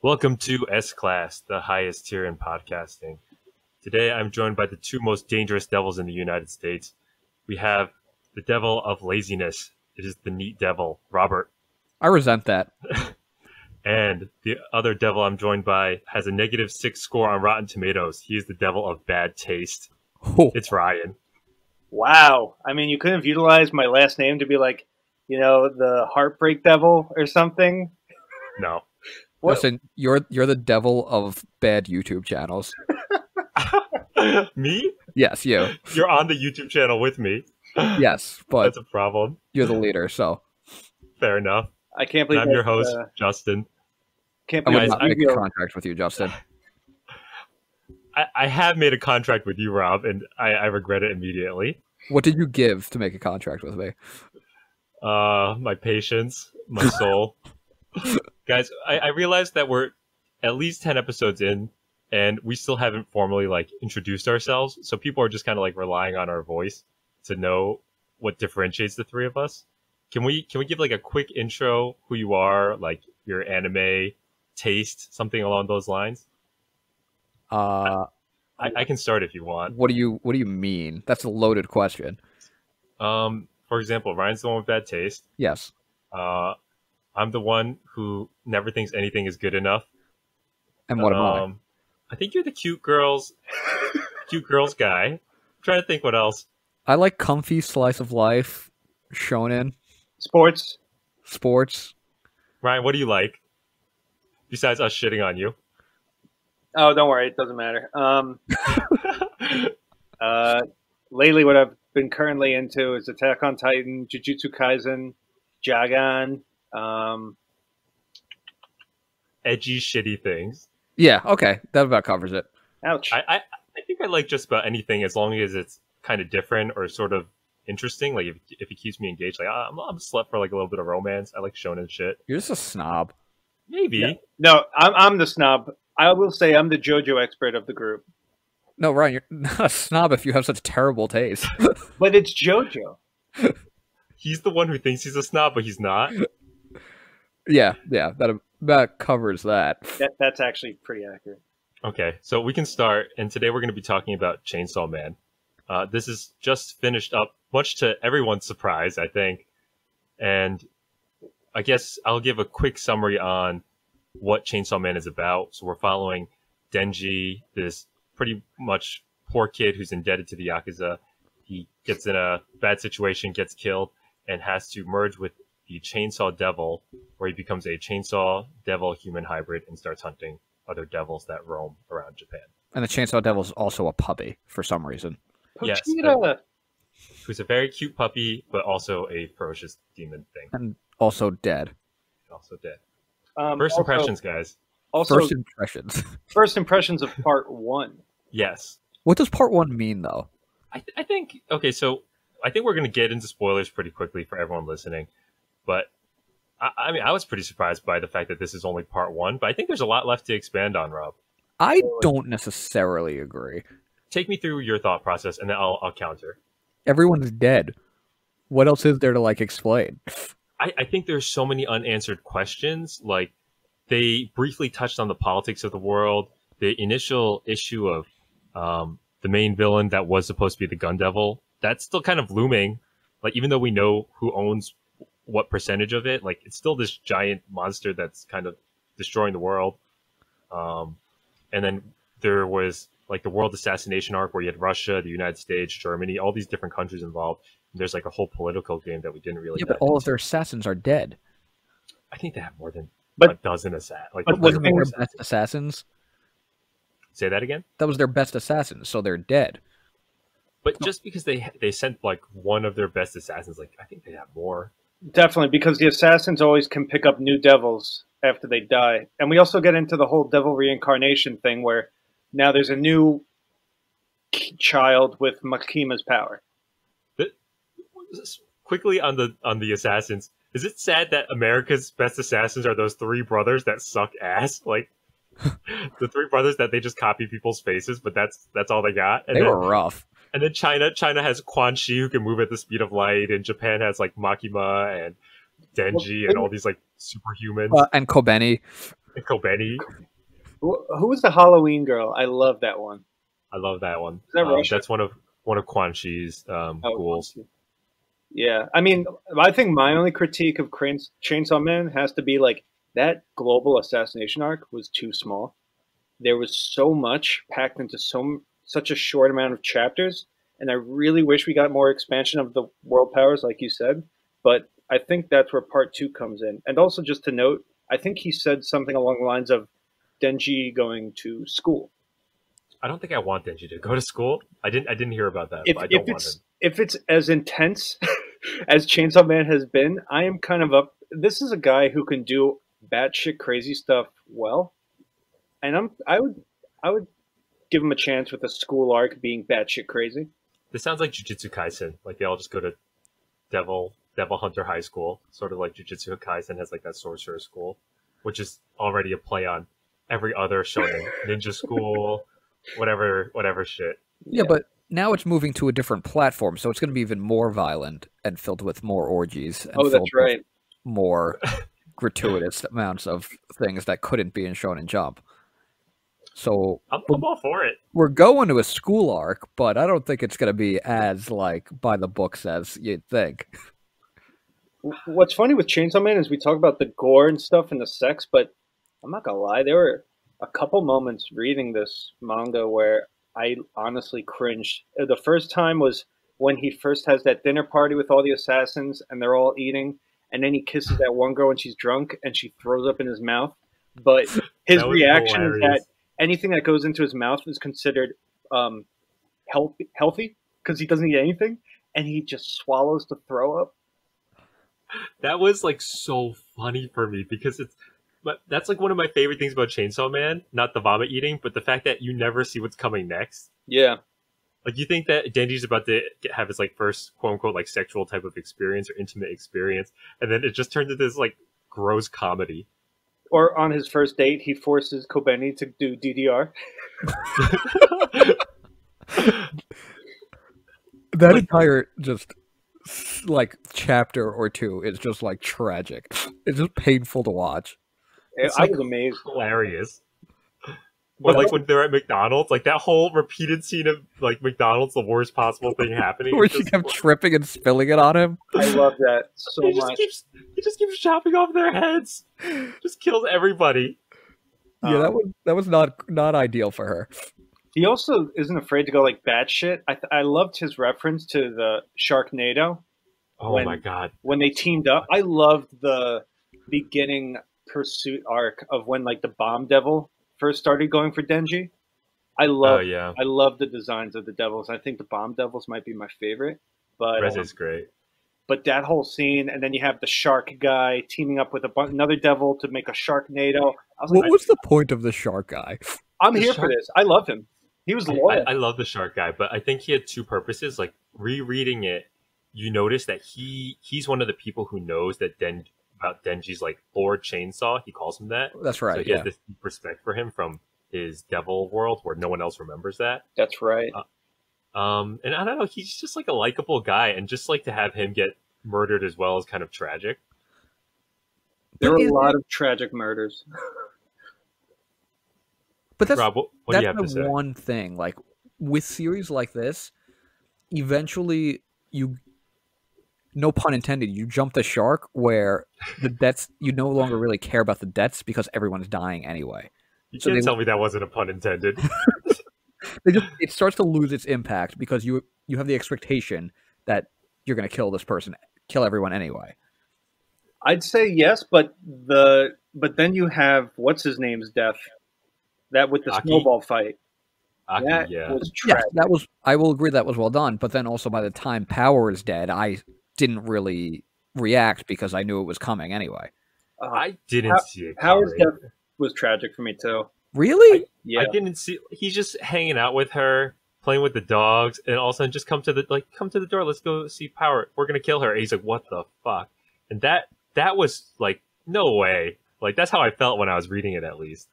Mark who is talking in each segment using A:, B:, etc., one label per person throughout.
A: Welcome to S Class, the highest tier in podcasting. Today I'm joined by the two most dangerous devils in the United States. We have the devil of laziness. It is the neat devil, Robert.
B: I resent that.
A: And the other devil I'm joined by has a -6 score on Rotten Tomatoes. He is the devil of bad taste.
B: Oh,
A: It's Ryan.
C: Wow. I mean, you could have utilized my last name to be like, the Heartbreak Devil or something.
A: No.
C: What?
B: Justin, you're the devil of bad YouTube channels.
A: Me?
B: Yes, you.
A: You're on the YouTube channel with me.
B: Yes, but
A: That's a problem.
B: you're the leader, so
A: Fair enough.
C: I can't
A: And
C: believe
A: I'm your
C: that,
A: host, Justin.
C: Can't
B: I
C: believe
B: would
A: Guys,
B: not make a
C: you-
B: contract with you, Justin.
A: I have made a contract with you, Rob, and I regret it immediately.
B: What did you give to make a contract with me?
A: My patience, my soul. Guys, I realized that we're at least 10 episodes in, and we still haven't formally introduced ourselves, so people are just kind of relying on our voice to know what differentiates the three of us. Can we give a quick intro, who you are, your anime taste, something along those lines? I can start if you want.
B: What do you mean? That's a loaded question.
A: For example, Ryan's the one with bad taste.
B: Yes.
A: I'm the one who never thinks anything is good enough.
B: And what am I?
A: I think you're the cute girls guy. I'm trying to think what else.
B: I like comfy slice of life, shonen,
C: sports.
B: sports.
A: Ryan, what do you like? Besides us shitting on you.
C: Oh, don't worry. It doesn't matter. Lately, what I've been currently into is Attack on Titan, Jujutsu Kaisen, Jagan.
A: Edgy, shitty things.
B: Yeah, okay. That about covers it.
C: Ouch.
A: I think I like just about anything as long as it's kind of different or sort of interesting. Like if it keeps me engaged, I'm a slut for a little bit of romance. I like shonen shit.
B: You're just a snob.
A: Maybe.
C: Yeah. No, I'm the snob. I will say I'm the JoJo expert of the group.
B: No, Ryan, you're not a snob if you have such terrible taste.
C: But it's JoJo.
A: He's the one who thinks he's a snob, but he's not.
B: yeah, that covers that.
C: That's actually pretty accurate.
A: Okay, so we can start, and today we're going to be talking about Chainsaw Man. This is just finished up, much to everyone's surprise, I think. And I guess I'll give a quick summary on what Chainsaw Man is about. So we're following Denji, this pretty much poor kid who's indebted to the Yakuza. He gets in a bad situation, gets killed, and has to merge with the Chainsaw Devil, where he becomes a Chainsaw Devil human hybrid and starts hunting other devils that roam around Japan.
B: And the Chainsaw Devil is also a puppy for some reason.
A: Yes,
C: Pochita.
A: Who's a very cute puppy, but also a ferocious demon thing.
B: And also dead.
A: Also dead.
C: Also-
A: First impressions, guys.
C: Also,
B: First impressions.
C: first impressions of part one.
A: Yes.
B: What does part one mean, though?
A: I think, okay, so I think we're going to get into spoilers pretty quickly for everyone listening. But, I mean, I was pretty surprised by the fact that this is only part one, but I think there's a lot left to expand on, Rob.
B: I don't necessarily agree.
A: Take me through your thought process, and then I'll counter.
B: Everyone's dead. What else is there to, explain?
A: I think there's so many unanswered questions. They briefly touched on the politics of the world. The initial issue of the main villain that was supposed to be the Gun Devil, that's still kind of looming. Even though we know who owns what percentage of it, it's still this giant monster that's kind of destroying the world. And then there was the world assassination arc where you had Russia, the United States, Germany, all these different countries involved. And there's a whole political game that we didn't really.
B: Yeah, but all of their assassins are dead.
A: I think they have more than
C: But-
A: a dozen assassins.
C: but
B: Wasn't that their
C: assassins.
B: best assassins?
A: Say that again.
B: That was their best assassins, so they're dead.
A: But just because they sent one of their best assassins, I think they have more.
C: Definitely, because the assassins always can pick up new devils after they die. And we also get into the whole devil reincarnation thing where now there's a new child with Makima's power.
A: Quickly on the assassins, is it sad that America's best assassins are those three brothers that suck ass? The three brothers that they just copy people's faces, but that's all they got. And
B: They
A: then,
B: were rough.
A: And then China has Quan Chi who can move at the speed of light, and Japan has Makima and Denji and all these superhumans.
B: And Kobeni.
A: Kobeni.
C: Who was the Halloween girl? I love that one.
A: I love that one.
C: Is that Russia?
A: That's one of Quan Chi's ghouls.
C: Yeah, I mean, I think my only critique of Chainsaw Man has to be like that global assassination arc was too small. There was so much packed into such a short amount of chapters, and I really wish we got more expansion of the world powers, like you said. But I think that's where part 2 comes in. And also, just to note, I think he said something along the lines of Denji going to school.
A: I don't think I want Denji to go to school. I didn't hear about that. But I don't want him.
C: If it's as intense as Chainsaw Man has been, I am kind of up. This is a guy who can do batshit crazy stuff well, and I would give him a chance with a school arc being batshit crazy.
A: This sounds like Jujutsu Kaisen. Like they all just go to Devil Hunter High School, sort of like Jujutsu Kaisen has like that sorcerer school, which is already a play on every other shonen ninja school, whatever shit.
B: Yeah, but now it's moving to a different platform, so it's going to be even more violent and filled with more orgies. And
C: that's right.
B: More gratuitous amounts of things that couldn't be in Shonen Jump. So
A: I'm all for it.
B: We're going to a school arc, but I don't think it's going to be as like by the books as you'd think.
C: What's funny with Chainsaw Man is we talk about the gore and stuff and the sex, but I'm not gonna lie, there were a couple moments reading this manga where I honestly cringed. The first time was when he first has that dinner party with all the assassins and they're all eating, and then he kisses that one girl when she's drunk and she throws up in his mouth. But his reaction is that anything that goes into his mouth is considered healthy because he doesn't eat anything, and he just swallows to throw up.
A: That was like so funny for me because that's like one of my favorite things about Chainsaw Man, not the vomit eating, but the fact that you never see what's coming next.
C: Yeah.
A: Like you think that Denji's about to have his like first quote unquote like sexual type of experience or intimate experience, and then it just turns into this like gross comedy.
C: Or on his first date, he forces Kobeni to do DDR.
B: That entire just like chapter or two is just like tragic. It's just painful to watch.
C: I was amazed.
A: Hilarious. But like when they're at McDonald's, like that whole repeated scene of like McDonald's, the worst possible thing happening.
B: Where she kept tripping and spilling it on him.
C: I love that so much.
A: He just keeps chopping off their heads. Just kills everybody.
B: Yeah, that was not ideal for her.
C: He also isn't afraid to go like batshit. I loved his reference to the Sharknado.
A: Oh my god!
C: When they teamed up, I loved the beginning pursuit arc of when like the Bomb Devil first started going for Denji. I love the designs of the devils. I think the Bomb Devils might be my favorite. But
A: Rez is great.
C: But that whole scene, and then you have the shark guy teaming up with another devil to make a Sharknado.
B: What was the point of the shark guy?
C: I'm here for this. I love him. He was loyal.
A: I love the shark guy, but I think he had two purposes. Like rereading it, you notice that he's one of the people who knows that about Denji's like Lord Chainsaw. He calls him that.
B: That's right.
A: So he has this deep respect for him from his devil world where no one else remembers that.
C: That's right.
A: And I don't know, he's just like a likable guy, and just like to have him get murdered as well is kind of tragic.
C: There were a lot of tragic murders.
B: But that's,
A: Rob, what do you have to say?
B: One thing, like with series like this, eventually you, no pun intended, you jump the shark where the deaths, you no longer really care about the deaths because everyone's dying anyway.
A: You can't tell me that wasn't a pun intended.
B: It starts to lose its impact because you have the expectation that you're going to kill this person, kill everyone anyway.
C: I'd say yes, but then you have what's his name's death. That with the snowball fight.
A: That
C: was tragic.
B: Yeah, I will agree that was well done, but then also by the time Power is dead, I didn't really react because I knew it was coming anyway.
A: I didn't see it.
C: Power's death was tragic for me too.
B: Really?
C: Yeah.
A: I didn't see. He's just hanging out with her, playing with the dogs, and all of a sudden just come to the door. Let's go see Power. We're gonna kill her. And he's like, "What the fuck?" And that was like, no way. Like that's how I felt when I was reading it, at least.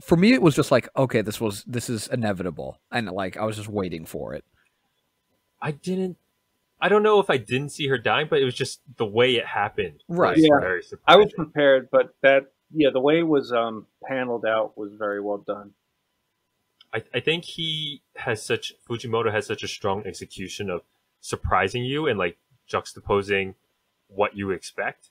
B: For me, it was just like, okay, this is inevitable, and like I was just waiting for it.
A: I don't know if I didn't see her dying, but it was just the way it happened.
B: Right.
C: Yeah. I was prepared, but yeah, the way it was paneled out was very well done.
A: I think Fujimoto has such a strong execution of surprising you and like juxtaposing what you expect.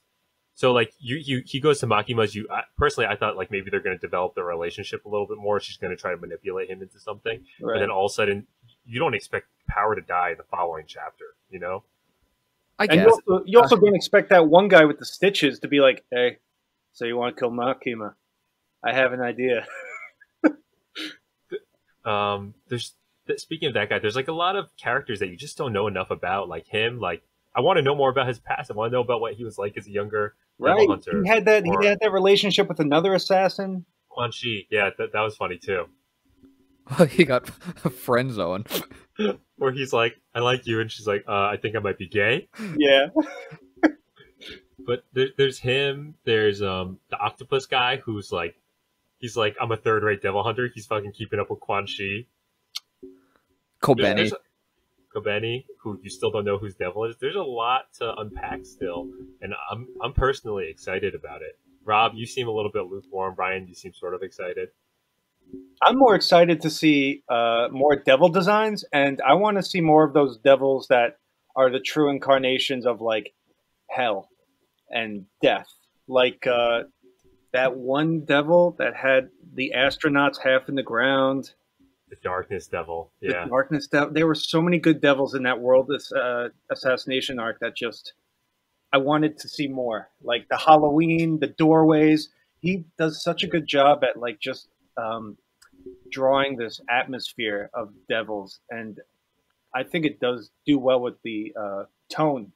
A: So like he goes to Makima's. Personally, I thought like maybe they're going to develop their relationship a little bit more. She's going to try to manipulate him into something,
C: Right.
A: but then all of a sudden you don't expect Power to die in the following chapter. You know?
B: I
C: And
B: guess.
C: you also don't expect that one guy with the stitches to be like, "Hey, so you want to kill Makima? I have an idea."
A: There's speaking of that guy, there's like a lot of characters that you just don't know enough about, like him. Like I want to know more about his past. I want to know about what he was like as a younger
C: Right?
A: devil hunter.
C: He had that.
A: Or
C: He had that relationship with another assassin.
A: Quan Chi. Yeah, that was funny too.
B: He got friend zone.
A: Where he's like, "I like you," and she's like, "I think I might be gay."
C: Yeah.
A: But there's him. There's the octopus guy who's like, he's like, "I'm a third-rate devil hunter." He's fucking keeping up with Quan Chi.
B: Kobeni.
A: There's Kobeni, who you still don't know whose devil is. There's a lot to unpack still, and I'm personally excited about it. Rob, you seem a little bit lukewarm. Brian, you seem sort of excited.
C: I'm more excited to see more devil designs, and I want to see more of those devils that are the true incarnations of like hell and death. Like that one devil that had the astronauts half in the ground.
A: The Darkness Devil.
C: The
A: Yeah.
C: Darkness Devil. There were so many good devils in that world this assassination arc that just I wanted to see more. Like the Halloween, the doorways. He does such a good job at like just drawing this atmosphere of devils, and I think it does do well with the tone.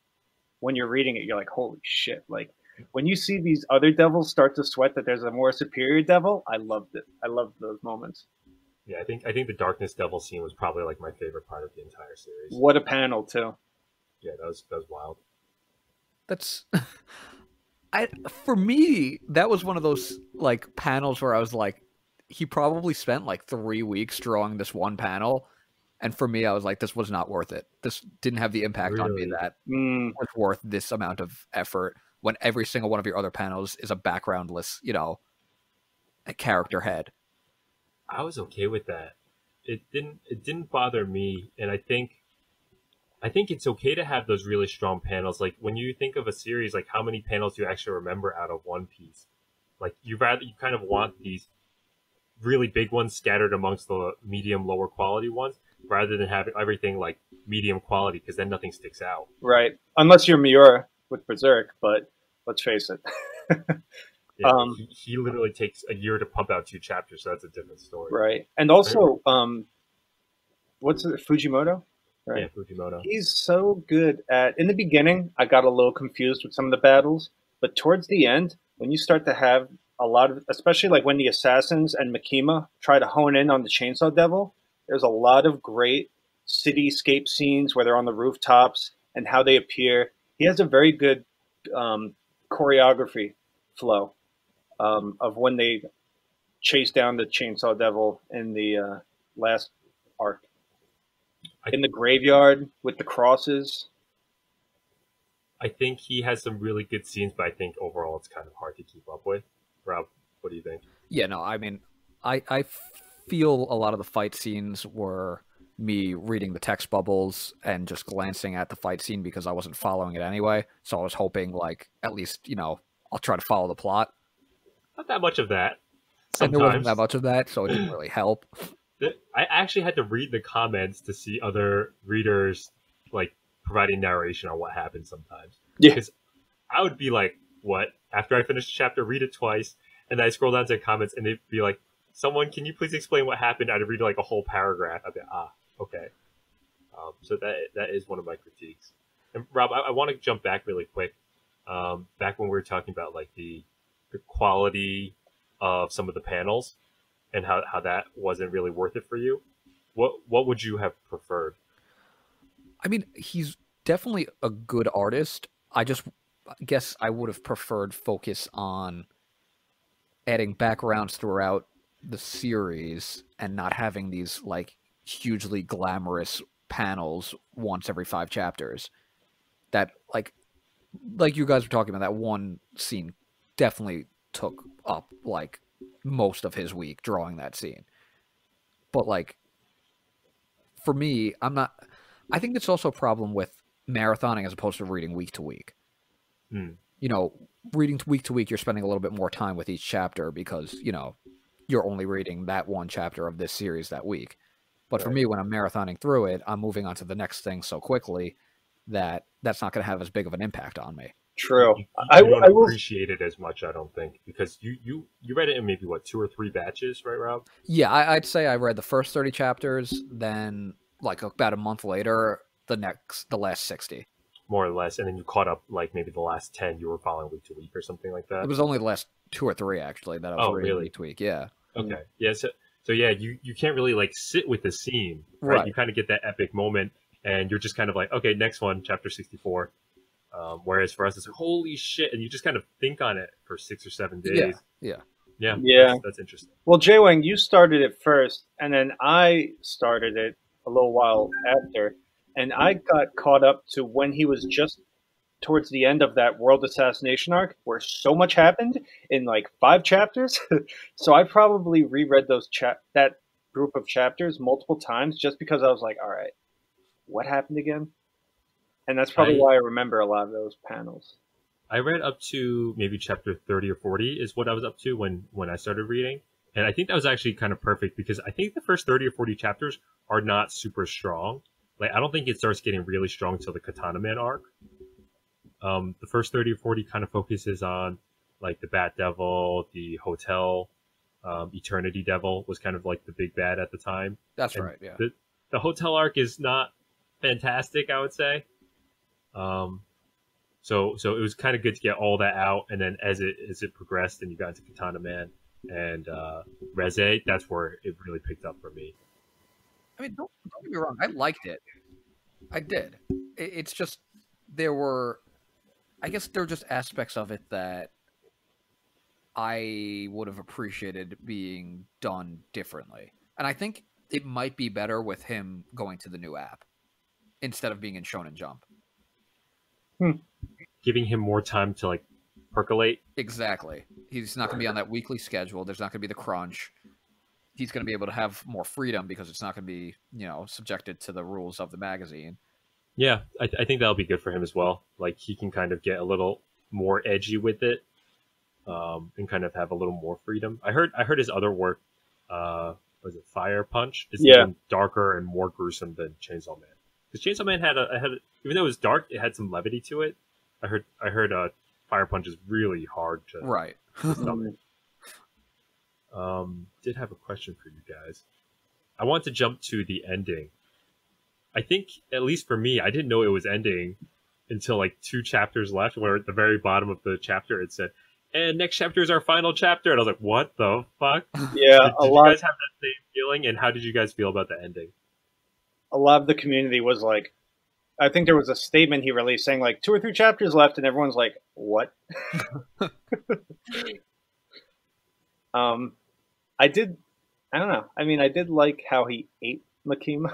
C: When you're reading it, you're like, holy shit. Like when you see these other devils start to sweat that there's a more superior devil, I loved it. I loved those moments.
A: Yeah, I think the Darkness Devil scene was probably like my favorite part of the entire series.
C: What a panel too.
A: Yeah, that was wild.
B: That's for me, that was one of those like panels where I was like, he probably spent like 3 weeks drawing this one panel, and for me, I was like, this was not worth it. This didn't have the impact on me
A: Really?
B: that was worth this amount of effort when every single one of your other panels is a backgroundless, a character head.
A: I was okay with that. It didn't bother me, and I think it's okay to have those really strong panels. Like when you think of a series, like how many panels do you actually remember out of one piece? Like you kind of want these really big ones scattered amongst the medium lower quality ones, rather than having everything like medium quality, because then nothing sticks out.
C: Right. Unless you're Miura with Berserk, but let's face it.
A: Yeah, he literally takes a year to pump out 2 chapters, so that's a different story.
C: Right. And also, what's it, Fujimoto? Right.
A: Yeah, Fujimoto.
C: He's so good at. In the beginning, I got a little confused with some of the battles, but towards the end, when you start to have a lot of, especially like when the assassins and Makima try to hone in on the Chainsaw Devil, there's a lot of great cityscape scenes where they're on the rooftops and how they appear. He has a very good choreography flow of when they chase down the Chainsaw Devil in the last arc. In the graveyard with the crosses.
A: I think he has some really good scenes, but I think overall it's kind of hard to keep up with. Rob, what do you think?
B: Yeah, no, I mean, I feel a lot of the fight scenes were me reading the text bubbles and just glancing at the fight scene because I wasn't following it anyway. So I was hoping, like, at least, I'll try to follow the plot.
A: Not that much of that.
B: And there wasn't that much of that, so it didn't really help.
A: I actually had to read the comments to see other readers, like, providing narration on what happened sometimes.
C: Yeah.
A: Because I would be like, what? After I finish the chapter, read it twice, and then I scroll down to the comments, and they'd be like, someone, can you please explain what happened? I'd read like a whole paragraph. I'd be, okay. So that is one of my critiques. And Rob, I want to jump back really quick. Back when we were talking about like the quality of some of the panels and how that wasn't really worth it for you. What would you have preferred?
B: I mean, he's definitely a good artist. I guess I would have preferred focus on adding backgrounds throughout the series and not having these like hugely glamorous panels once every 5 chapters. That like you guys were talking about, that one scene definitely took up like most of his week drawing that scene. But like for me, I think it's also a problem with marathoning as opposed to reading week to week. You know, reading week to week, you're spending a little bit more time with each chapter because, you know, you're only reading that one chapter of this series that week. But for me, when I'm marathoning through it, I'm moving on to the next thing so quickly that that's not going to have as big of an impact on me.
C: True.
A: I don't appreciate it as much, I don't think, because you read it in maybe, what, 2 or 3 batches, right, Rob?
B: Yeah, I'd say I read the first 30 chapters, then like about a month later, the last 60.
A: More or less, and then you caught up like maybe the last 10 you were following week to week or something like that.
B: It was only the last 2 or 3 actually that I was reading week to week. Yeah.
A: Okay. Yeah. So yeah, you can't really like sit with the scene, right? You kind of get that epic moment, and you're just kind of like, okay, next one, chapter 64. Whereas for us, it's like, holy shit, and you just kind of think on it for 6 or 7 days. Yeah. That's interesting.
C: Well, Jay-Wang, you started it first, and then I started it a little while after. And I got caught up to when he was just towards the end of that world assassination arc, where so much happened in like 5 chapters. So I probably reread that group of chapters multiple times just because I was like, all right, what happened again? And that's probably why I remember a lot of those panels.
A: I read up to maybe chapter 30 or 40 is what I was up to when I started reading. And I think that was actually kind of perfect because I think the first 30 or 40 chapters are not super strong. Like, I don't think it starts getting really strong till the Katana Man arc. The first 30 or 40 kind of focuses on, like, the Bat Devil, the Hotel, Eternity Devil was kind of, like, the big bad at the time.
B: That's right, yeah.
A: The Hotel arc is not fantastic, I would say. So it was kind of good to get all that out, and then as it progressed and you got into Katana Man and Reze, that's where it really picked up for me.
B: I mean, don't get me wrong. I liked it. I did. It's just I guess there were just aspects of it that I would have appreciated being done differently. And I think it might be better with him going to the new app instead of being in Shonen Jump.
A: Giving him more time to like percolate.
B: Exactly. He's not going to be on that weekly schedule. There's not going to be the crunch. He's going to be able to have more freedom because it's not going to be, you know, subjected to the rules of the magazine.
A: Yeah, I think that'll be good for him as well. Like, he can kind of get a little more edgy with it, and kind of have a little more freedom. I heard his other work, was it Fire Punch? Is even darker and more gruesome than Chainsaw Man. Because Chainsaw Man had even though it was dark, it had some levity to it. I heard Fire Punch is really hard to stomach. Did have a question for you guys. I want to jump to the ending. I think, at least for me, I didn't know it was ending until like 2 chapters left, where at the very bottom of the chapter it said, and next chapter is our final chapter. And I was like, what the fuck?
C: Yeah,
A: did you guys have that same feeling? And how did you guys feel about the ending?
C: A lot of the community was like, I think there was a statement he released saying like 2 or 3 chapters left, and everyone's like, what? I don't know. I mean, I did like how he ate Makima.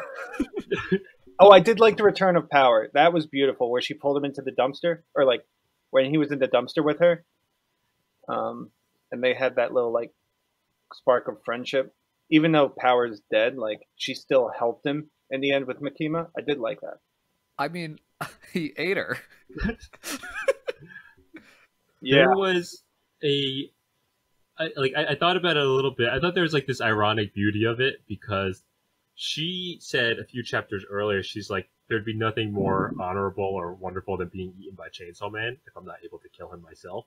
C: Oh, I did like the return of power. That was beautiful, where she pulled him into the dumpster, or like when he was in the dumpster with her. And they had that little like spark of friendship. Even though Power's dead, like she still helped him in the end with Makima. I did like that.
B: I mean, he ate her.
C: Yeah.
A: There was I thought about it a little bit. I thought there was like this ironic beauty of it, because she said a few chapters earlier, she's like, there'd be nothing more honorable or wonderful than being eaten by Chainsaw Man if I'm not able to kill him myself.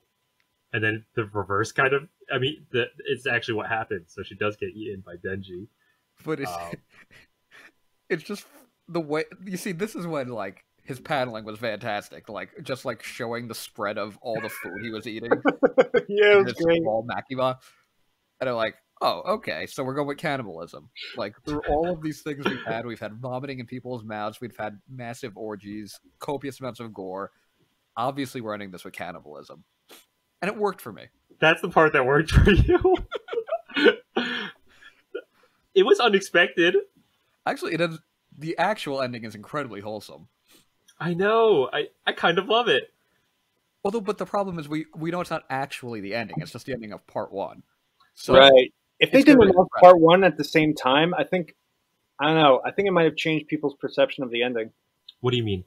A: And then the reverse kind of, I mean, it's actually what happened. So she does get eaten by Denji.
B: But it's just the way, you see, this is when like his paneling was fantastic. Like, just like showing the spread of all the food he was eating.
C: Yeah, it was great.
B: Small Makima. And I'm like, oh, okay, so we're going with cannibalism. Like, through all of these things we've had vomiting in people's mouths, we've had massive orgies, copious amounts of gore. Obviously, we're ending this with cannibalism. And it worked for me.
A: That's the part that worked for you. It was unexpected.
B: Actually, the actual ending is incredibly wholesome.
A: I know. I kind of love it.
B: Although, but the problem is we know it's not actually the ending. It's just the ending of part one. So
C: Right. If they
B: it's
C: didn't
B: gonna be
C: announce part one at the same time, I don't know. I think it might have changed people's perception of the ending.
A: What do you mean?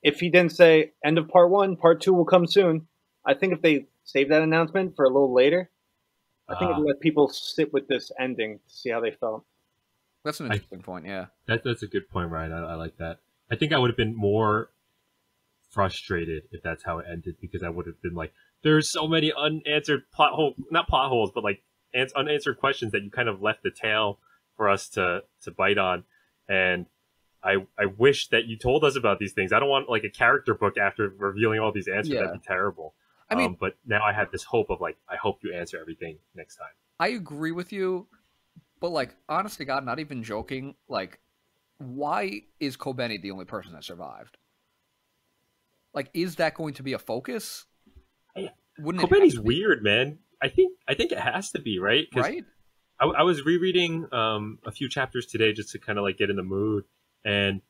C: If he didn't say end of part one, part two will come soon. I think if they saved that announcement for a little later, I think it let people sit with this ending to see how they felt.
B: That's an interesting point. Yeah,
A: that's a good point, Ryan. I like that. I think I would have been more frustrated if that's how it ended, because I would have been like, there's so many unanswered not plot holes, but like unanswered questions that you kind of left the tail for us to bite on. And I wish that you told us about these things. I don't want like a character book after revealing all these answers.
B: Yeah.
A: That'd be terrible. I mean, but now I have this hope of like, I hope you answer everything next time.
B: I agree with you, but like, honest to God, not even joking, like, why is Kobeni the only person that survived? Like, is that going to be a focus? Wouldn't
A: Kobeni's weird, man. I think it has to be, right?
B: Right.
A: I was rereading a few chapters today just to kind of like get in the mood, and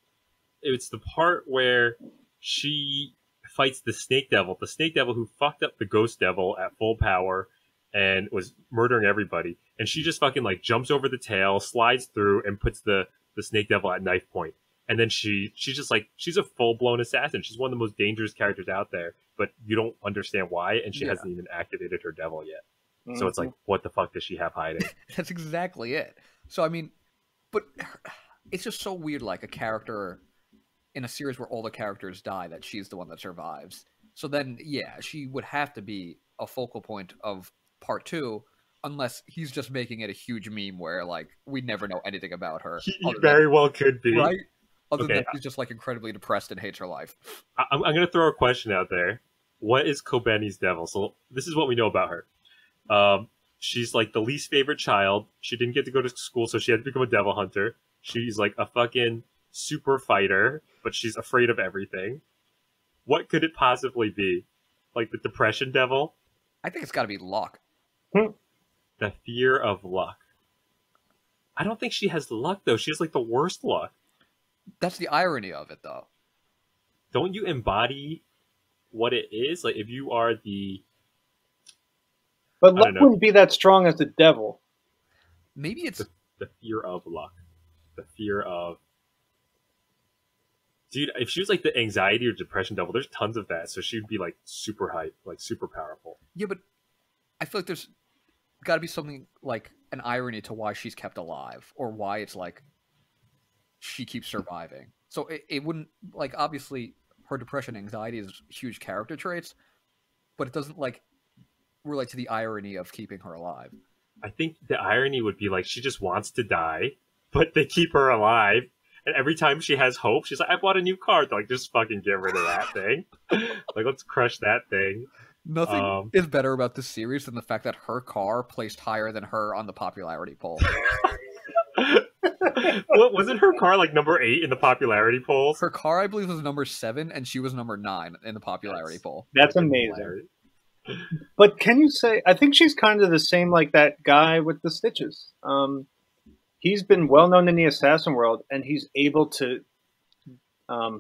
A: it's the part where she fights the snake devil who fucked up the ghost devil at full power and was murdering everybody. And she just fucking like jumps over the tail, slides through, and puts the snake devil at knife point. And then she's just like, she's a full-blown assassin. She's one of the most dangerous characters out there, but you don't understand why, and she hasn't even activated her devil yet. Mm-hmm. So it's like, what the fuck does she have hiding?
B: That's exactly it. So, I mean, but it's just so weird, like a character in a series where all the characters die, that she's the one that survives. So then, yeah, she would have to be a focal point of part two, unless he's just making it a huge meme where, like, we never know anything about her.
A: He very well could be.
B: Right? Other than she's just, like, incredibly depressed and hates her life.
A: I'm going to throw a question out there. What is Kobeni's devil? So this is what we know about her. She's, like, the least favorite child. She didn't get to go to school, so she had to become a devil hunter. She's, like, a fucking super fighter, but she's afraid of everything. What could it possibly be? Like the depression devil?
B: I think it's got to be luck.
A: The fear of luck. I don't think she has luck, though. She has, like, the worst luck.
B: That's the irony of it, though.
A: Don't you embody what it is? Like, if you are the...
C: But luck wouldn't be that strong as the devil.
B: Maybe it's...
A: The fear of luck. The fear of... Dude, if she was, like, the anxiety or depression devil, there's tons of that. So she'd be, like, super hype, like, super powerful.
B: Yeah, but I feel like there's got to be something, like, an irony to why she's kept alive. Or why it's, like, she keeps surviving. So it wouldn't, like, obviously her depression and anxiety is huge character traits, but it doesn't, like, relate to the irony of keeping her alive.
A: I think the irony would be, like, she just wants to die, but they keep her alive. And every time she has hope, she's like, I bought a new car. They're like, just fucking get rid of that thing. Like, let's crush that thing.
B: Nothing is better about this series than the fact that her car placed higher than her on the popularity poll.
A: What, wasn't her car like number 8 in the popularity polls?
B: Her car, I believe, was number 7, and she was number 9 in the popularity poll.
C: That's amazing. But can you say, I think she's kind of the same like that guy with the stitches. He's been well known in the assassin world, and he's able to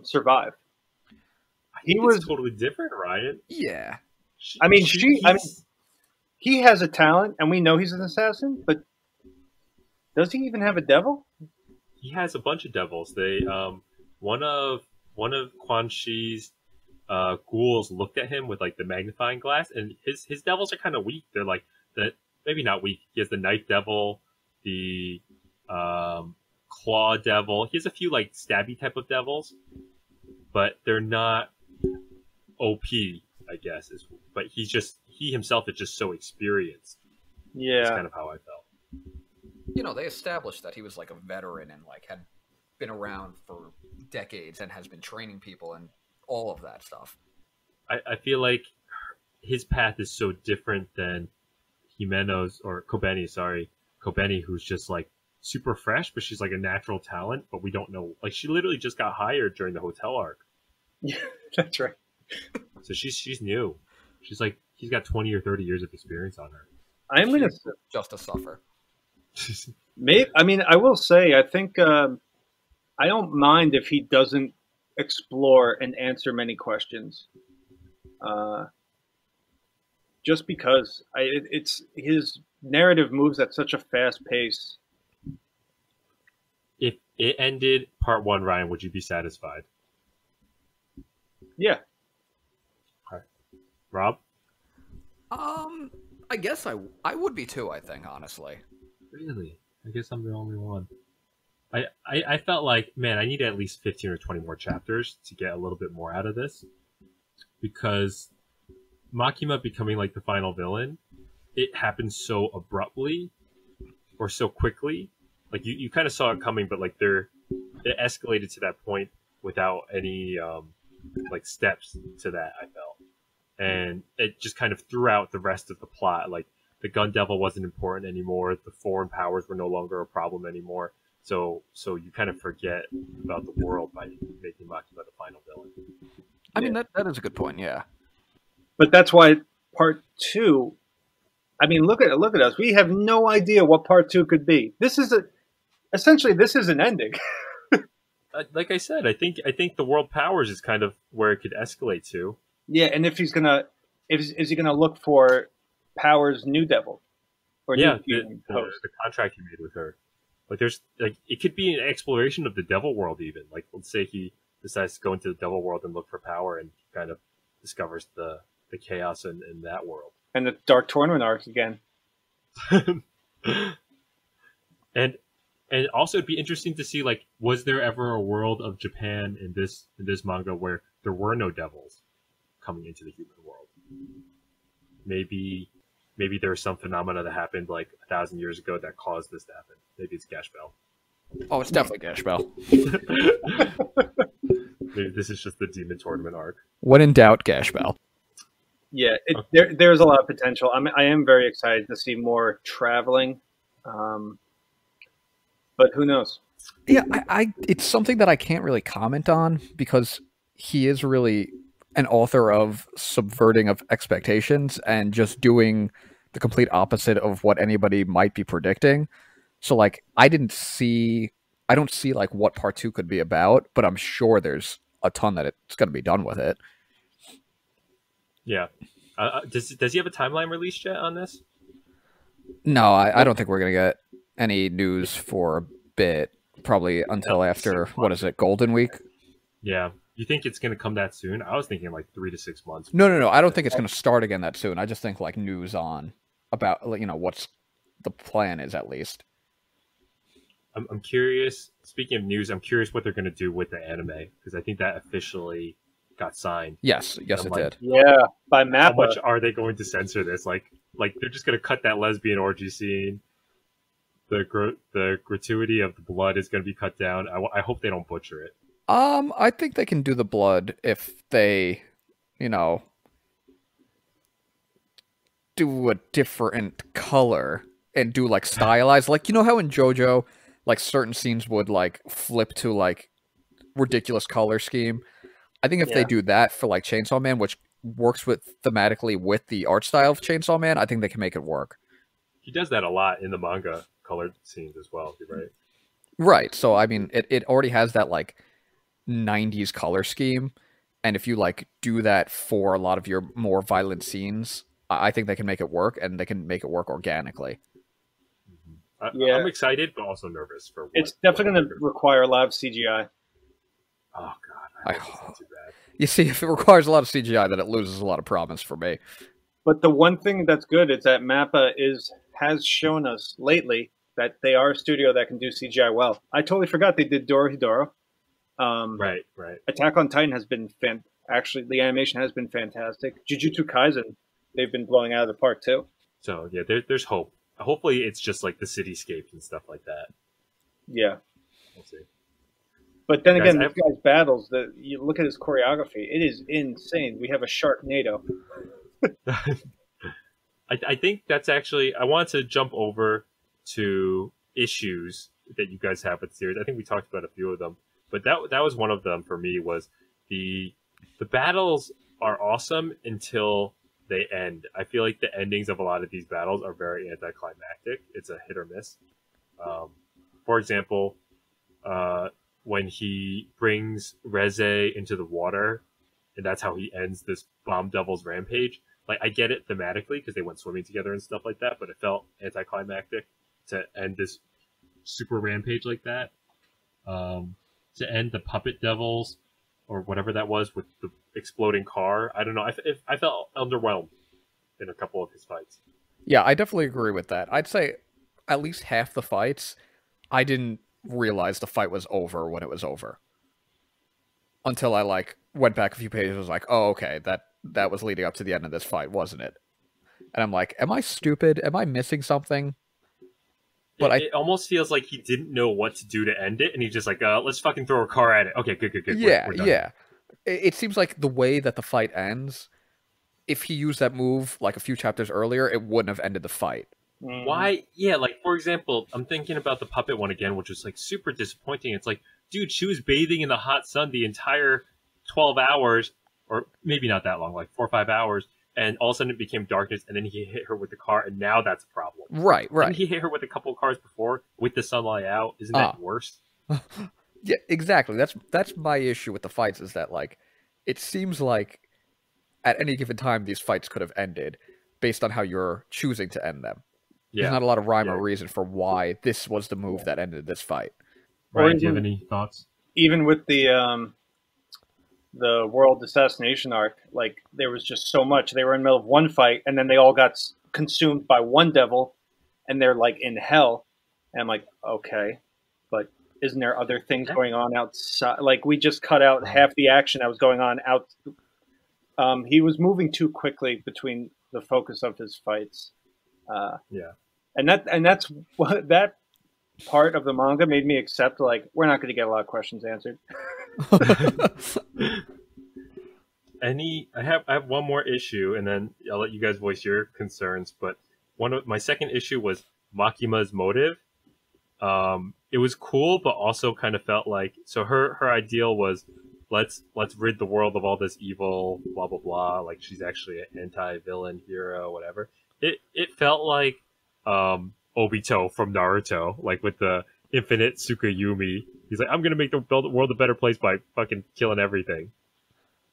C: survive.
A: He was totally different, Ryan.
B: Yeah.
C: He has a talent, and we know he's an assassin, but does he even have a devil?
A: He has a bunch of devils. They one of Quan Chi's ghouls looked at him with like the magnifying glass, and his devils are kind of weak. They're like maybe not weak. He has the knife devil, the claw devil. He has a few like stabby type of devils, but they're not OP, I guess. But he himself is just so experienced.
C: Yeah,
A: that's kind of how I felt.
B: You know, they established that he was like a veteran and like had been around for decades and has been training people and all of that stuff.
A: I feel like his path is so different than Himeno's or Kobeni, who's just like super fresh, but she's like a natural talent, but we don't know. Like, she literally just got hired during the hotel arc.
C: Yeah, that's right.
A: So she's new. She's like, he's got 20 or 30 years of experience on her.
C: I'm gonna
B: just to suffer.
C: Maybe, I mean, I will say, I think I don't mind if he doesn't explore and answer many questions. just because it's his narrative moves at such a fast pace.
A: If it ended part 1, Ryan, would you be satisfied?
C: Yeah.
A: Okay. Rob?
B: I guess I would be too, I think, honestly.
A: Really? I guess I'm the only one. I felt like, man, I need at least 15 or 20 more chapters to get a little bit more out of this. Because Makima becoming like the final villain, it happened so abruptly or so quickly. Like you kind of saw it coming, but like it escalated to that point without any like steps to that, I felt. And it just kind of threw out the rest of the plot. Like the gun devil wasn't important anymore. The foreign powers were no longer a problem anymore. So you kind of forget about the world by making Makima the final villain.
B: I mean, that is a good point, yeah.
C: But that's why part 2. I mean, look at us. We have no idea what part 2 could be. Essentially this is an ending.
A: Like I said, I think the world powers is kind of where it could escalate to.
C: Yeah, and if he's gonna, is he gonna look for Power's new devil? Or
A: yeah,
C: new
A: the contract he made with her. Like there's like it could be an exploration of the devil world even. Like let's say he decides to go into the devil world and look for power and kind of discovers the chaos in that world.
C: And the Dark Tournament arc again.
A: and also it'd be interesting to see, like, was there ever a world of Japan in this manga where there were no devils coming into the human world? Maybe there's some phenomena that happened like 1,000 years ago that caused this to happen. Maybe it's Gash Bell.
B: Oh, it's definitely Gash Bell.
A: Maybe this is just the Demon Tournament arc.
B: When in doubt, Gash Bell.
C: Yeah, there's a lot of potential. I am very excited to see more traveling, but who knows?
B: Yeah, it's something that I can't really comment on because he is really an author of subverting of expectations and just doing the complete opposite of what anybody might be predicting. So, like, I don't see like what part 2 could be about, but I'm sure there's a ton that it's going to be done with it.
A: Yeah. Does he have a timeline released yet on this?
B: No, I don't think we're going to get any news for a bit. Probably until after, what is it, Golden Week?
A: Yeah. You think it's going to come that soon? I was thinking like 3 to 6 months.
B: No. I don't think it's going to start again that soon. I just think like news on about, you know, what's the plan is at least.
A: I'm curious. Speaking of news, I'm curious what they're going to do with the anime because I think that officially got signed.
B: Yes, it did.
C: Yeah, by Mappa.
A: How much are they going to censor this? Like they're just going to cut that lesbian orgy scene. The gratuity of the blood is going to be cut down. I hope they don't butcher it.
B: I think they can do the blood if they, you know, do a different color and do like stylized, like, you know how in JoJo, like certain scenes would like flip to like ridiculous color scheme. I think if they do that for like Chainsaw Man, which works with thematically with the art style of Chainsaw Man, I think they can make it work.
A: He does that a lot in the manga colored scenes as well. You're right.
B: Right. So I mean, it already has that like 90s color scheme, and if you like do that for a lot of your more violent scenes, I think they can make it work, and they can make it work organically.
A: I'm excited, but also nervous for.
C: It's definitely going to require a lot of CGI.
A: Oh God, I hope it's not too bad.
B: You see, if it requires a lot of CGI, then it loses a lot of promise for me.
C: But the one thing that's good is that Mappa has shown us lately that they are a studio that can do CGI well. I totally forgot they did Dorohedoro.
A: Right.
C: Attack on Titan has been actually the animation has been fantastic. Jujutsu Kaisen, they've been blowing out of the park too.
A: So yeah, there's hope. Hopefully, it's just like the cityscapes and stuff like that.
C: Yeah,
A: we'll see.
C: But then again, this guy's battles. You look at his choreography; it is insane. We have a Sharknado.
A: I think that's actually. I want to jump over to issues that you guys have with the series. I think we talked about a few of them, but that was one of them for me. Was the battles are awesome until they end. I feel like the endings of a lot of these battles are very anticlimactic. It's a hit or miss. For example, when he brings Reze into the water, and that's how he ends this Bomb Devil's rampage. Like, I get it thematically because they went swimming together and stuff like that, but it felt anticlimactic to end this super rampage like that. To end the puppet devils or whatever that was with the exploding car. I don't know. I felt underwhelmed in a couple of his fights.
B: Yeah, I definitely agree with that. I'd say at least half the fights, I didn't realize the fight was over when it was over. Until I like went back a few pages and was like, oh, okay, that was leading up to the end of this fight, wasn't it? And I'm like, am I stupid? Am I missing something?
A: But it almost feels like he didn't know what to do to end it, and he's just like, let's fucking throw a car at it. Okay, good.
B: Yeah,
A: we're done.
B: Yeah. It seems like the way that the fight ends, if he used that move like a few chapters earlier, it wouldn't have ended the fight.
A: Why? Yeah, like, for example, I'm thinking about the puppet one again, which was like super disappointing. It's like, dude, she was bathing in the hot sun the entire 12 hours, or maybe not that long, like 4 or 5 hours, and all of a sudden it became darkness, and then he hit her with the car, and now that's a problem.
B: Right.
A: Didn't he hit her with a couple of cars before with the sunlight out? Isn't that worse?
B: Yeah, exactly. That's my issue with the fights, is that like it seems like at any given time these fights could have ended based on how you're choosing to end them. Yeah. There's not a lot of rhyme or reason for why this was the move that ended this fight.
A: Ryan, do you have any thoughts?
C: Even with the world assassination arc, like there was just so much. They were in the middle of one fight, and then they all got consumed by one devil, and they're like in hell. And I'm like, okay, but isn't there other things going on outside? Like, we just cut out half the action that was going on out. He was moving too quickly between the focus of his fights. And that's what that part of the manga made me accept. Like, we're not going to get a lot of questions answered.
A: I have one more issue, and then I'll let you guys voice your concerns. But my second issue was Makima's motive. It was cool, but also kind of felt like, so her ideal was let's rid the world of all this evil, blah blah blah. Like, she's actually an anti-villain hero, whatever. It felt like Obito from Naruto, like with the infinite Tsukuyomi. He's like, I'm gonna make the world a better place by fucking killing everything.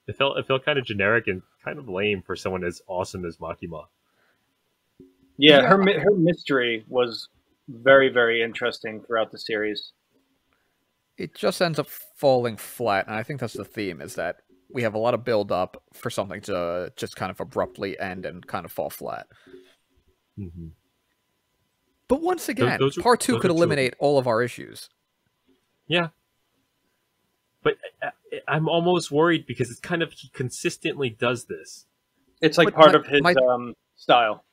A: It felt kind of generic and kind of lame for someone as awesome as Makima.
C: Yeah, her mystery was very, very interesting throughout the series.
B: It just ends up falling flat, and I think that's the theme, is that we have a lot of build-up for something to just kind of abruptly end and kind of fall flat.
A: Mm-hmm.
B: But once again, part 2 could eliminate all of our issues.
A: Yeah. But I'm almost worried because it's kind of, he consistently does this.
C: It's like part of his style.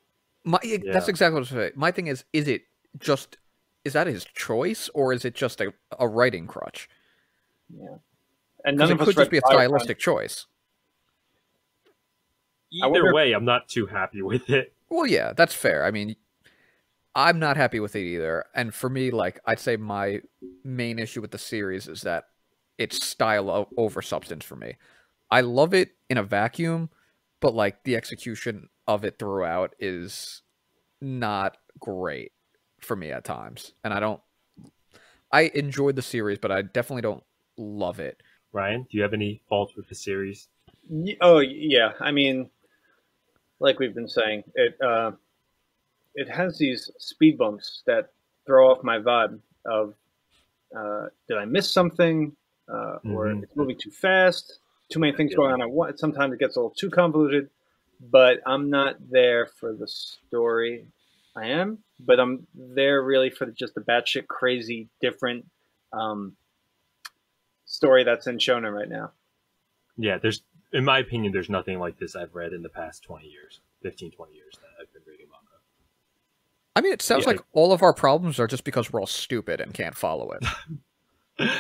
B: That's exactly what I was saying. My thing is that his choice, or is it just a writing crutch?
C: Yeah. And none of
B: it
C: us
B: could just be a stylistic choice.
A: Either way, I'm not too happy with it.
B: Well, yeah, that's fair. I mean, I'm not happy with it either. And for me, like, I'd say my main issue with the series is that it's style over substance for me. I love it in a vacuum, but like the execution of it throughout is not great for me at times. And I enjoyed the series, but I definitely don't love it.
A: Ryan, do you have any faults with the series?
C: Oh, yeah. I mean, like we've been saying, it has these speed bumps that throw off my vibe of, did I miss something? Or it's moving too fast, too many things going on at once. Sometimes it gets a little too convoluted, but I'm not there for the story. I am, but I'm there really for just the batshit crazy different story that's in Shonen right now.
A: Yeah, in my opinion, there's nothing like this I've read in the past 20 years, 15, 20 years that I've been reading manga.
B: I mean, it sounds like all of our problems are just because we're all stupid and can't follow it.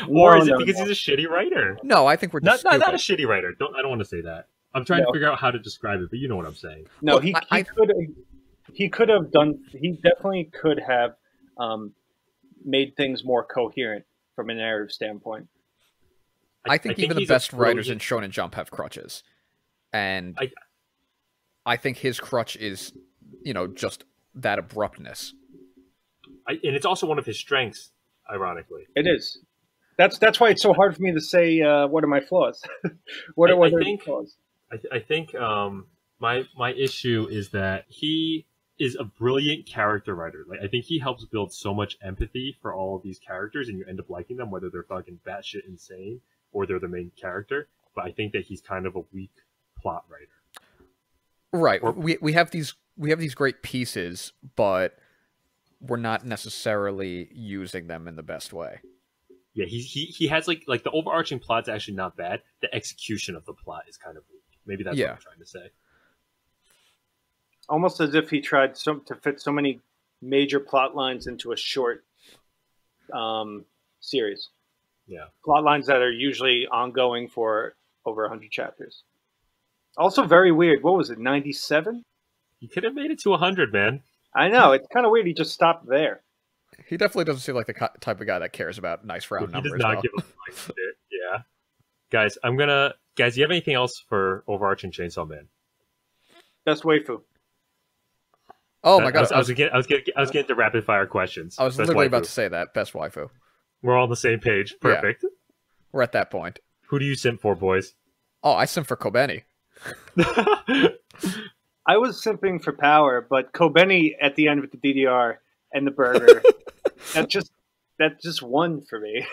A: Or is it because he's a shitty writer?
B: No, I think we're just
A: not a shitty writer. I don't want to say that. I'm trying to figure out how to describe it, but you know what I'm saying.
C: No, he could have done. He definitely could have made things more coherent from a narrative standpoint.
B: I think even the best writers in Shonen Jump have crutches, and I think his crutch is, just that abruptness.
A: And it's also one of his strengths, ironically.
C: It is. That's why it's so hard for me to say what are my flaws. What are my flaws?
A: I think My issue is that he is a brilliant character writer. Like I think he helps build so much empathy for all of these characters, and you end up liking them, whether they're fucking batshit insane or they're the main character. But I think that he's kind of a weak plot writer.
B: Right.
A: Or,
B: We have these great pieces, but we're not necessarily using them in the best way.
A: yeah, he has like the overarching plot's actually not bad. The execution of the plot is kind of weak. Maybe that's what I'm trying to say.
C: Almost as if he tried to fit so many major plot lines into a short series.
A: Yeah.
C: Plot lines that are usually ongoing for over 100 chapters. Also very weird. What was it, 97?
A: He could have made it to 100, man.
C: I know. It's kind of weird he just stopped there.
B: He definitely doesn't seem like the type of guy that cares about nice round numbers.
A: He does not give a fuck shit. Yeah. Guys, do you have anything else for overarching Chainsaw Man?
C: Best waifu.
B: Oh my god!
A: I was getting to rapid fire questions.
B: I was literally about to say that. Best waifu.
A: We're all on the same page. Perfect.
B: Yeah. We're at that point.
A: Who do you simp for, boys?
B: Oh, I simp for Kobeni.
C: I was simping for power, but Kobeni at the end with the DDR and the burger, that just won for me.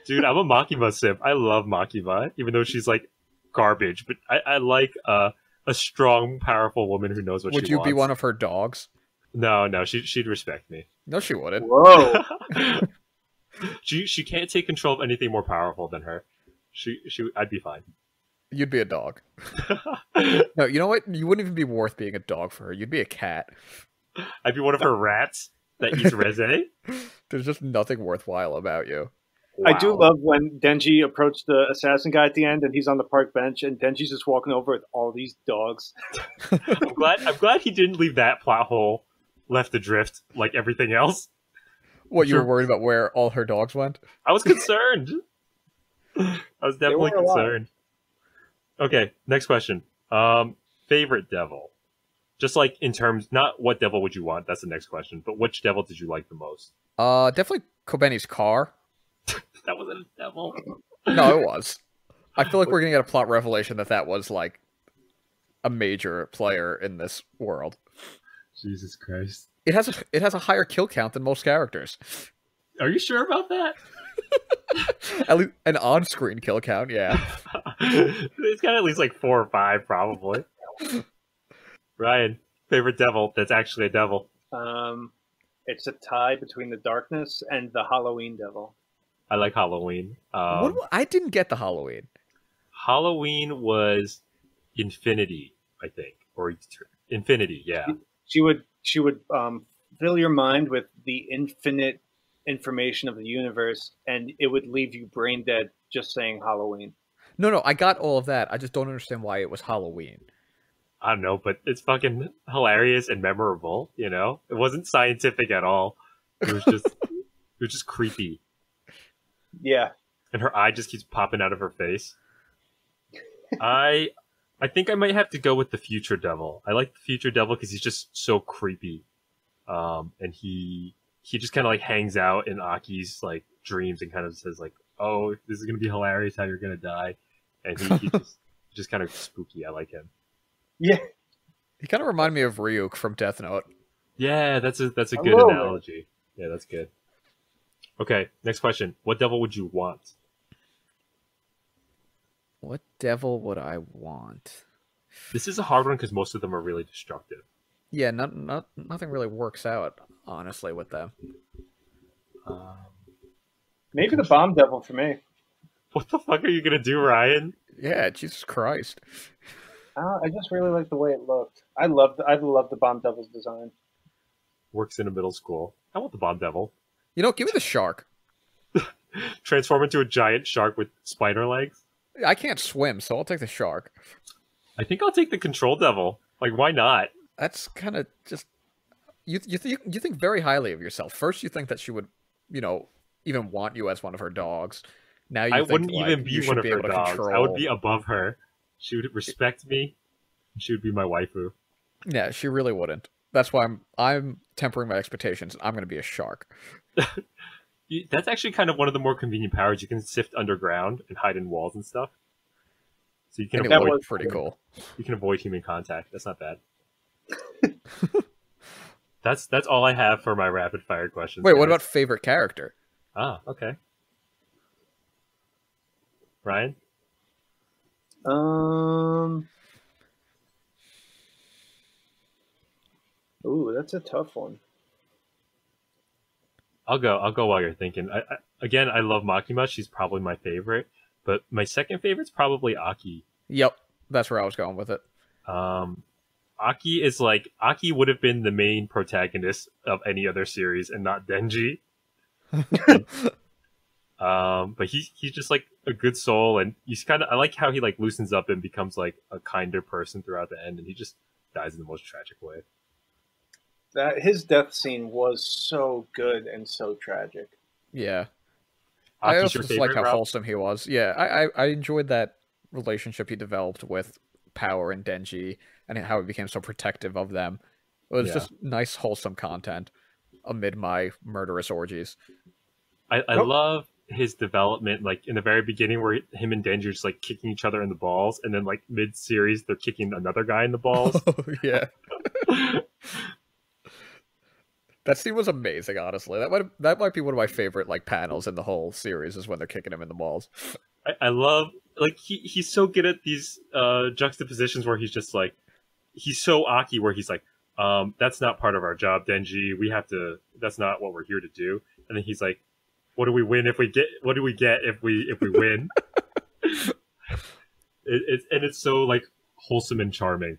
A: Dude, I'm a Makima simp. I love Makima, even though she's like garbage. But I like a strong, powerful woman who knows what she wants.
B: Would you be one of her dogs?
A: No, she'd respect me.
B: No, she wouldn't.
C: Whoa.
A: She can't take control of anything more powerful than her. I'd be fine.
B: You'd be a dog. No, you know what? You wouldn't even be worth being a dog for her. You'd be a cat.
A: I'd be one of her rats that eats reze.
B: There's just nothing worthwhile about you.
C: Wow. I do love when Denji approached the assassin guy at the end, and he's on the park bench, and Denji's just walking over with all these dogs.
A: I'm glad he didn't leave that plot hole left adrift like everything else.
B: What, you were worried about where all her dogs went?
A: I was concerned. I was definitely concerned. Okay, next question. Favorite devil? Just like in terms, not what devil would you want, that's the next question, but which devil did you like the most?
B: Definitely Kobeni's car.
A: That wasn't a devil.
B: No, it was. I feel like we're going to get a plot revelation that was like a major player in this world.
A: Jesus Christ.
B: It has a higher kill count than most characters.
A: Are you sure about that?
B: At least an on-screen kill count, yeah.
A: It's got at least like 4 or 5, probably. Ryan, favorite devil that's actually a devil?
C: It's a tie between the darkness and the Halloween devil.
A: I like Halloween.
B: I didn't get the Halloween.
A: Halloween was Infinity, I think, or Infinity. Yeah.
C: She would fill your mind with the infinite information of the universe, and it would leave you brain dead just saying Halloween.
B: No, I got all of that. I just don't understand why it was Halloween.
A: I don't know, but it's fucking hilarious and memorable. You know, it wasn't scientific at all. It was just creepy.
C: Yeah.
A: And her eye just keeps popping out of her face. I think I might have to go with the Future Devil. I like the Future Devil because he's just so creepy. And he just kind of like hangs out in Aki's like dreams and kind of says like, "Oh, this is gonna be hilarious how you're gonna die," and he just kind of spooky. I like him.
C: Yeah,
B: he kind of reminded me of Ryuk from Death Note.
A: Yeah, that's a good analogy. Yeah, that's good. Okay, next question. What devil would you want?
B: What devil would I want?
A: This is a hard one because most of them are really destructive.
B: Yeah, nothing really works out, honestly, with them.
C: Maybe the bomb devil for me.
A: What the fuck are you gonna do, Ryan?
B: Yeah, Jesus Christ.
C: I just really like the way it looked. I love the bomb devil's design.
A: Works in a middle school. I want the bomb devil.
B: You know, give me the shark.
A: Transform into a giant shark with spider legs.
B: I can't swim, so I'll take the shark.
A: I think I'll take the control devil. Like, why not?
B: That's kind of just you think very highly of yourself. First, you think that she would, even want you as one of her dogs. Now I
A: wouldn't even be one of her dogs. I would be above her. She would respect me. And she would be my waifu.
B: Yeah, she really wouldn't. That's why I'm tempering my expectations. I'm going to be a shark.
A: That's actually kind of one of the more convenient powers. You can sift underground and hide in walls and stuff. So you can
B: And it
A: avoid
B: was pretty cool.
A: you can avoid human contact. That's not bad. That's all I have for my rapid fire questions.
B: Wait, what
A: guys.
B: about favorite character?
A: Ah, okay. Ryan?
C: Ooh, that's a tough one.
A: I'll go while you're thinking. Again, I love Makima. She's probably my favorite, but my second favorite's probably Aki.
B: Yep, that's where I was going with it.
A: Aki is like Aki would have been the main protagonist of any other series and not Denji. But he's just like a good soul, and he's I like how he like loosens up and becomes like a kinder person throughout the end, and he just dies in the most tragic way.
C: That his death scene was so good and so tragic.
B: Yeah.
A: Aki's
B: I also
A: your
B: just like
A: favorite,
B: how
A: Rob?
B: wholesome he was. Yeah, I enjoyed that relationship he developed with Power and Denji, and how he became so protective of them. It was just nice, wholesome content amid my murderous orgies.
A: I love his development, like in the very beginning where him and Denji are just like kicking each other in the balls, and then like mid-series they're kicking another guy in the balls.
B: Oh, yeah. That scene was amazing, honestly. That might be one of my favorite like panels in the whole series, is when they're kicking him in the balls.
A: I love like he's so good at these juxtapositions where he's just like he's so Aki where he's like that's not part of our job, Denji. That's not what we're here to do. And then he's like, what do we win if we get if we win? It's so like wholesome and charming.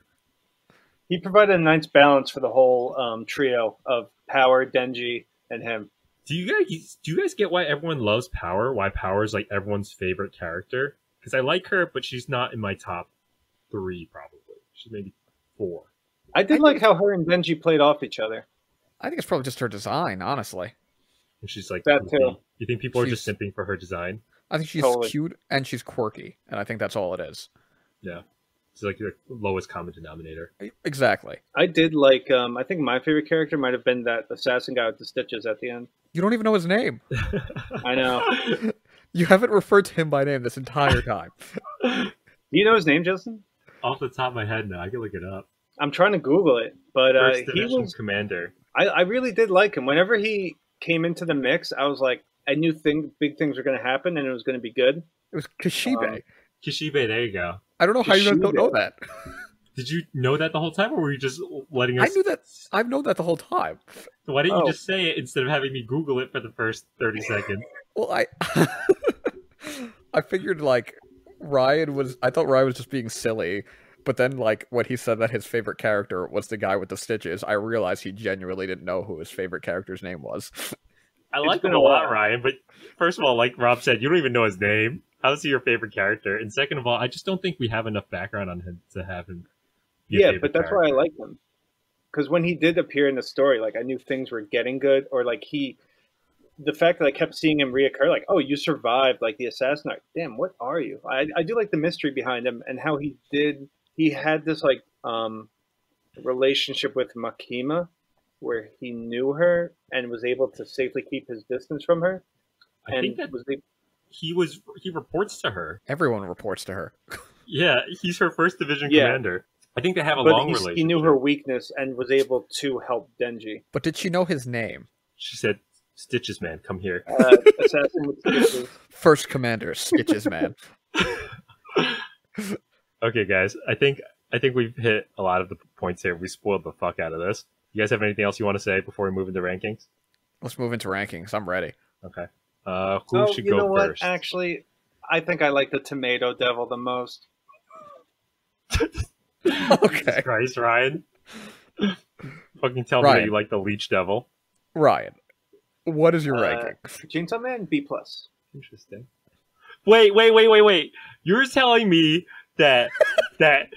C: He provided a nice balance for the whole trio of Power, Denji, and him.
A: Do you guys get why everyone loves Power? Why Power is like everyone's favorite character? Because I like her, but she's not in my top 3 probably. She's maybe 4.
C: I did like how her and Denji played off each other.
B: I think it's probably just her design, honestly.
A: And she's like
C: That
A: goofy.
C: too.
A: You think people are just simping for her design?
B: I think she's
C: Totally.
B: cute and she's quirky, and I think that's all it is.
A: Yeah. It's like the lowest common denominator.
B: Exactly.
C: I did like. I think my favorite character might have been that assassin guy with the stitches at the end.
B: You don't even know his name.
C: I know.
B: You haven't referred to him by name this entire time.
C: Do you know his name, Justin?
A: Off the top of my head, no, I can look it up.
C: I'm trying to Google it, but
A: First
C: he
A: Division
C: was.
A: Commander.
C: I really did like him. Whenever he came into the mix, I was like, I knew big things were going to happen, and it was going to be good.
B: It was Kishibe.
A: Kishibe, there you go.
B: I don't know how you don't know that.
A: Did you know that the whole time, or were you just letting us?
B: I knew that. I've known that the whole time.
A: Why didn't you just say it instead of having me Google it for the first 30 seconds?
B: Well, I figured like I thought Ryan was just being silly, but then like when he said that his favorite character was the guy with the stitches, I realized he genuinely didn't know who his favorite character's name was.
A: I like him a lot, Ryan, but first of all, like Rob said, you don't even know his name. How is he your favorite character? And second of all, I just don't think we have enough background on him to have him be a
C: Yeah,
A: favorite
C: but that's
A: character.
C: why I like him. Because when he did appear in the story, like I knew things were getting good, or like the fact that I kept seeing him reoccur, like, oh, you survived, like the assassin. Like, damn, what are you? I do like the mystery behind him and how he had this like relationship with Makima, where he knew her and was able to safely keep his distance from her.
A: I think that he reports to her.
B: Everyone reports to her.
A: Yeah, he's her first division
C: Yeah.
A: commander. I think they have a
C: but
A: long relationship.
C: he knew her weakness and was able to help Denji.
B: But did she know his name?
A: She said, "Stitches, man, come here."
C: Assassin with stitches.
B: First Commander, Stitches Man.
A: Okay, guys, I think we've hit a lot of the points here. We spoiled the fuck out of this. You guys have anything else you want to say before we move into rankings?
B: Let's move into rankings. I'm ready.
A: Okay. Who should
C: you know
A: go
C: what?
A: first?
C: Actually, I think I like the Tomato Devil the most.
B: Okay.
A: Jesus Christ, Ryan. Fucking tell me
B: Ryan.
A: that you like the Leech Devil.
B: Ryan, what is your ranking?
C: Chainsaw Man B+.
A: Interesting. Wait. You're telling me that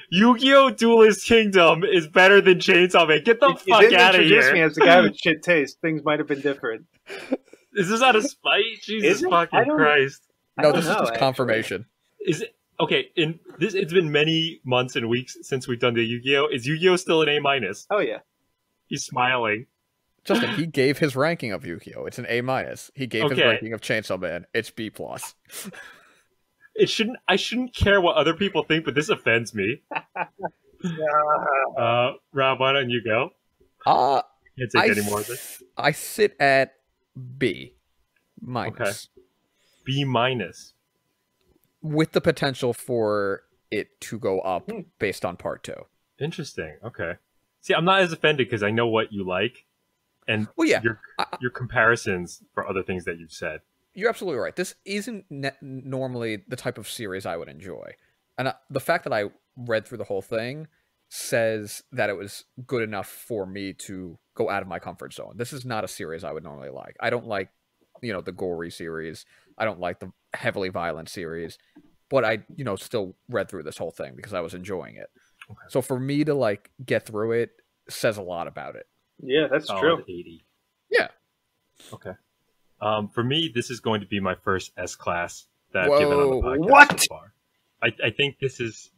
A: Yu-Gi-Oh! Duelist Kingdom is better than Chainsaw Man? Get the
C: If you
A: fuck
C: didn't
A: out of
C: introduce
A: here.
C: me as the guy with shit taste, things might have been different.
A: Is this out of spite? Jesus
C: Is it?
A: fucking
C: I don't-
A: Christ.
C: I
B: No,
C: don't
B: this is
C: know,
B: just
C: actually.
B: confirmation.
A: Is it okay? It's been many months and weeks since we've done the Yu-Gi-Oh! Is Yu-Gi-Oh! Still an A-?
C: Oh yeah.
A: He's smiling.
B: Justin, he gave his ranking of Yu-Gi-Oh! It's an A-. He gave his
A: Okay.
B: ranking of Chainsaw Man. It's B+.
A: I shouldn't care what other people think, but this offends me. Rob, why don't you go? Can't take any more of this.
B: I sit at B minus.
A: Okay. B minus.
B: With the potential for it to go up based on part 2.
A: Interesting. Okay. See, I'm not as offended because I know what you like, and your comparisons for other things that you've said.
B: You're absolutely right. This isn't normally the type of series I would enjoy, and the fact that I read through the whole thing says that it was good enough for me to go out of my comfort zone. This is not a series I would normally like. I don't like, the gory series. I don't like the heavily violent series, but I, still read through this whole thing because I was enjoying it. Okay. So for me to get through it says a lot about it.
C: Yeah, that's true.
A: 80.
B: Yeah.
A: Okay. For me, this is going to be my first S class that I've given on the podcast so far. I think this is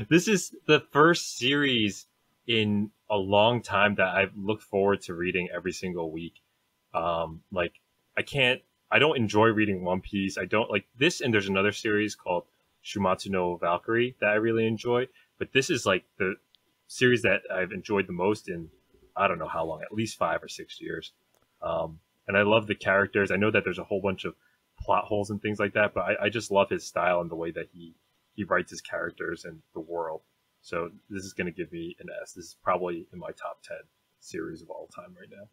A: this is the first series in a long time that I've looked forward to reading every single week. I don't enjoy reading One Piece. I don't like this, and there's another series called Shumatsu no Valkyrie that I really enjoy. But this is the series that I've enjoyed the most in I don't know how long, at least 5 or 6 years. And I love the characters. I know that there's a whole bunch of plot holes and things like that, but I just love his style and the way that he writes his characters and the world. So this is going to give me an S. This is probably in my top 10 series of all time right now.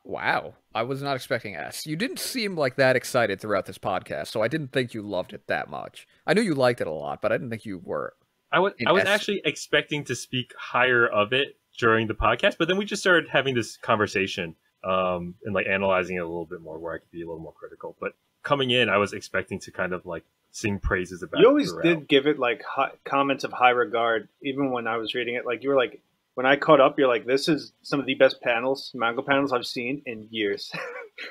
B: Wow. I was not expecting S. You didn't seem like that excited throughout this podcast, so I didn't think you loved it that much. I knew you liked it a lot, but I didn't think you were.
A: I was actually expecting to speak higher of it during the podcast, but then we just started having this conversation and analyzing it a little bit more where I could be a little more critical. But coming in, I was expecting to kind of sing praises about it.
C: You always did give it comments of high regard, even when I was reading it. You were when I caught up, you're like, this is some of the best manga panels I've seen in years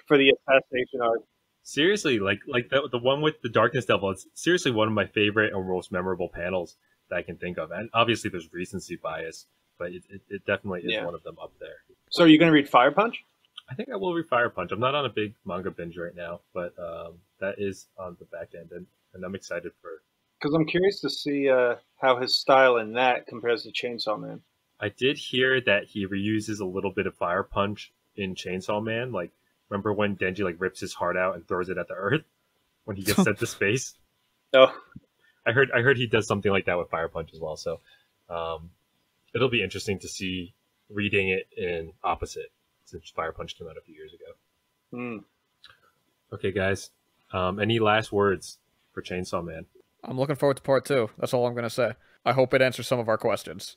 C: for the assassination arc.
A: Seriously, the one with the Darkness Devil, it's seriously one of my favorite and most memorable panels that I can think of. And obviously there's recency bias, but it definitely is one of them up there.
C: So are you going to read Fire Punch?
A: I think I will read Fire Punch. I'm not on a big manga binge right now, but that is on the back end, and I'm excited for.
C: Because I'm curious to see how his style in that compares to Chainsaw Man.
A: I did hear that he reuses a little bit of Fire Punch in Chainsaw Man. Remember when Denji rips his heart out and throws it at the earth when he gets sent to space?
C: Oh,
A: I heard he does something like that with Fire Punch as well. So it'll be interesting to see reading it in opposite, since Fire Punch came out a few years ago. Okay, guys. Any last words for Chainsaw Man?
B: I'm looking forward to part 2. That's all I'm going to say. I hope it answers some of our questions.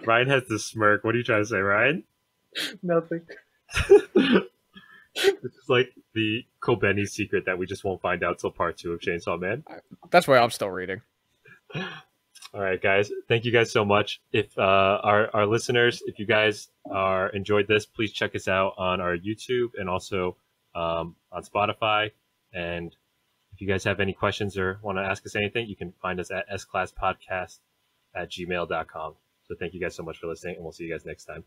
A: Ryan has this smirk. What are you trying to say, Ryan?
C: Nothing.
A: This is the Kobeni secret that we just won't find out till part 2 of Chainsaw Man.
B: That's why I'm still reading.
A: All right, guys. Thank you guys so much. If our listeners, if you guys enjoyed this, please check us out on our YouTube and also on Spotify. And if you guys have any questions or want to ask us anything, you can find us at sclasspodcast@gmail.com. So thank you guys so much for listening, and we'll see you guys next time.